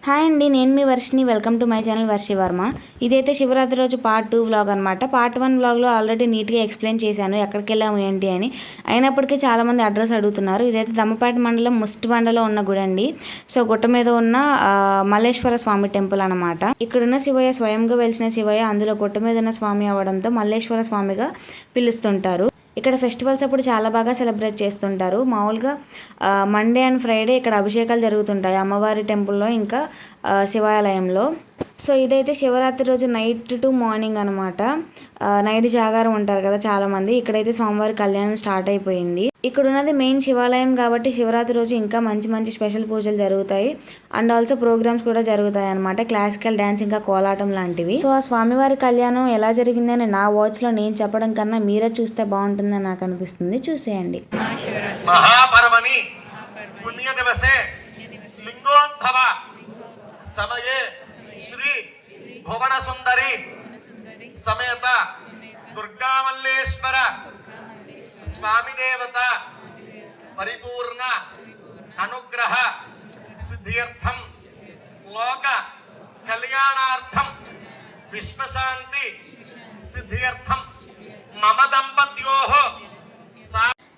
Hi అండి, నేను మీ Varshini. Welcome to my channel Varshi Varma. ఇదైతే శివరాత్రి రోజు పార్ట్ 2 వ్లాగ్ అనమాట. పార్ట్ 1 వ్లాగ్లో ఆల్రెడీ నీట్గా ఎక్స్ప్లెయిన్ చేశాను ఎక్కడికి వెళ్ళాము ఏంటి అని. అయినప్పటికీ చాలామంది అడ్రస్ అడుగుతున్నారు. ఇదైతే దమ్మపేట మండలం ముస్టిబండలో ఉన్న గుడి అండి. సో గుట్ట మీద ఉన్న మల్లేశ్వర స్వామి టెంపుల్ అనమాట. ఇక్కడున్న శివయ్య స్వయంగా వెలిసిన శివయ్య, అందులో గుట్ట మీద ఉన్న స్వామి అవ్వడంతో మల్లేశ్వర స్వామిగా పిలుస్తుంటారు. ఇక్కడ ఫెస్టివల్స్ అప్పుడు చాలా బాగా సెలబ్రేట్ చేస్తుంటారు. మామూలుగా మండే అండ్ ఫ్రైడే ఇక్కడ అభిషేకాలు జరుగుతుంటాయి అమ్మవారి టెంపుల్లో, ఇంకా శివాలయంలో. సో ఇదైతే శివరాత్రి రోజు నైట్ టు మార్నింగ్ అనమాట. నైట్ జాగారం ఉంటారు కదా చాలామంది. ఇక్కడైతే స్వామివారి కళ్యాణం స్టార్ట్ అయిపోయింది. ఇక్కడ ఉన్నది మెయిన్ శివాలయం కాబట్టి శివరాత్రి రోజు ఇంకా మంచి మంచి స్పెషల్ పూజలు జరుగుతాయి. అండ్ ఆల్సో ప్రోగ్రామ్స్ కూడా జరుగుతాయి అనమాట. క్లాసికల్ డ్యాన్స్, ఇంకా కోలాటం లాంటివి. సో ఆ స్వామివారి కళ్యాణం ఎలా జరిగిందని నా వాచ్లో నేను చెప్పడం కన్నా మీరే చూస్తే బాగుంటుందని నాకు అనిపిస్తుంది. చూసేయండి. మహాపర్వణి పుణ్య దివసే లింగోద్భవ సమయే శ్రీ భువన సుందరి సమేత దుర్గామల్లేశ్వర స్వామి దేవత పరిపూర్ణ అనుగ్రహ సిద్ధ్యర్థం లోక కళ్యాణార్థం విశ్వశాంతి సిద్ధ్యర్థం మమ దంపత్యోః.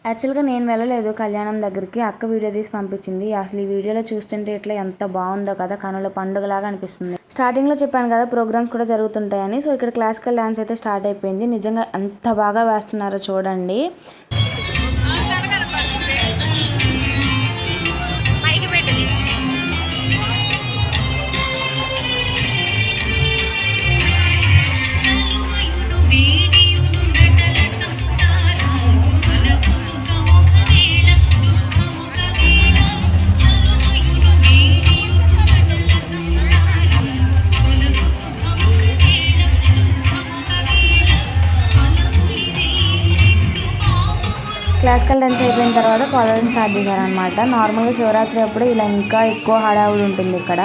యాక్చువల్గా నేను వెళ్ళలేదు కళ్యాణం దగ్గరికి. అక్క వీడియో తీసి పంపించింది. అసలు ఈ వీడియోలో చూస్తుంటే ఇట్లా ఎంత బాగుందో కదా, కనుల పండుగలాగా అనిపిస్తుంది. స్టార్టింగ్లో చెప్పాను కదా ప్రోగ్రామ్స్ కూడా జరుగుతుంటాయని. సో ఇక్కడ క్లాసికల్ డ్యాన్స్ అయితే స్టార్ట్ అయిపోయింది. నిజంగా ఎంత బాగా వేస్తున్నారో చూడండి. క్లాసికల్ డాన్స్ అయిపోయిన తర్వాత కాలేజ్ స్టార్ట్ చేశారనమాట. నార్మల్గా శివరాత్రి అప్పుడు ఇలా ఇంకా ఎక్కువ హడావుడి ఉంటుంది ఇక్కడ.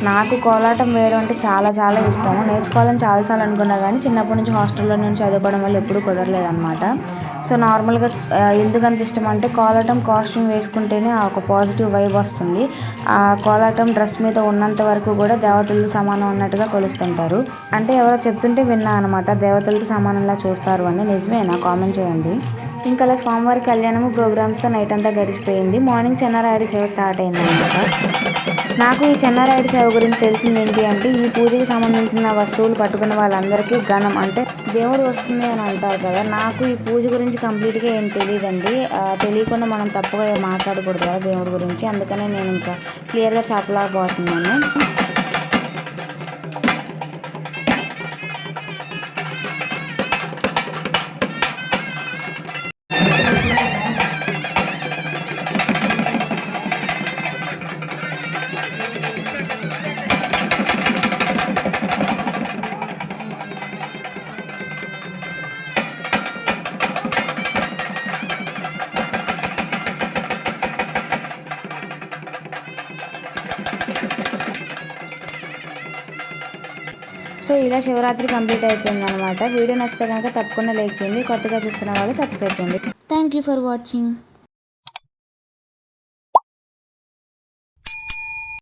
నాకు కోలాటం వేయడం అంటే చాలా చాలా ఇష్టము. నేర్చుకోవాలని చాలాసార్లు అనుకున్నా కానీ చిన్నప్పటి నుంచి హాస్టల్లో నుంచి చదువుకోవడం వల్ల ఎప్పుడూ కుదరలేదన్నమాట. సో నార్మల్గా ఎందుకంత ఇష్టం అంటే కోలాటం కాస్ట్యూమ్ వేసుకుంటేనే ఒక పాజిటివ్ వైబ్ వస్తుంది. ఆ కోలాటం డ్రెస్ మీద ఉన్నంత వరకు కూడా దేవతలతో సమానం అన్నట్టుగా కొలుస్తుంటారు. అంటే ఎవరో చెప్తుంటే విన్నా అనమాట, దేవతలతో సమానంలా చూస్తారు అని. నిజమేనా? కామెంట్ చేయండి. ఇంకా అలా స్వామివారి కళ్యాణము ప్రోగ్రామ్స్తో నైట్ అంతా గడిచిపోయింది. మార్నింగ్ చెన్నారాయుడు సేవ స్టార్ట్ అయింది అనమాట. నాకు ఈ చెన్నారాయుడు సేవ గురించి తెలిసింది ఏంటి అంటే, ఈ పూజకి సంబంధించిన వస్తువులు పట్టుకున్న వాళ్ళందరికీ ఘనం అంటే దేవుడు వస్తుంది అని అంటారు కదా. నాకు ఈ పూజ గురించి కంప్లీట్గా ఏం తెలియదండి. తెలియకుండా మనం తప్పుగా మాట్లాడకూడదు కదా దేవుడి గురించి. అందుకనే నేను ఇంకా క్లియర్గా చెప్పలేకపోతున్నాను. సో ఇలా శివరాత్రి కంప్లీట్ అయిపోయింది అనమాట. వీడియో నచ్చితే కనుక తప్పకుండా లైక్ చేయండి. కొత్తగా చూస్తున్న వాళ్ళు సబ్స్క్రైబ్ చేయండి. Thank you for watching.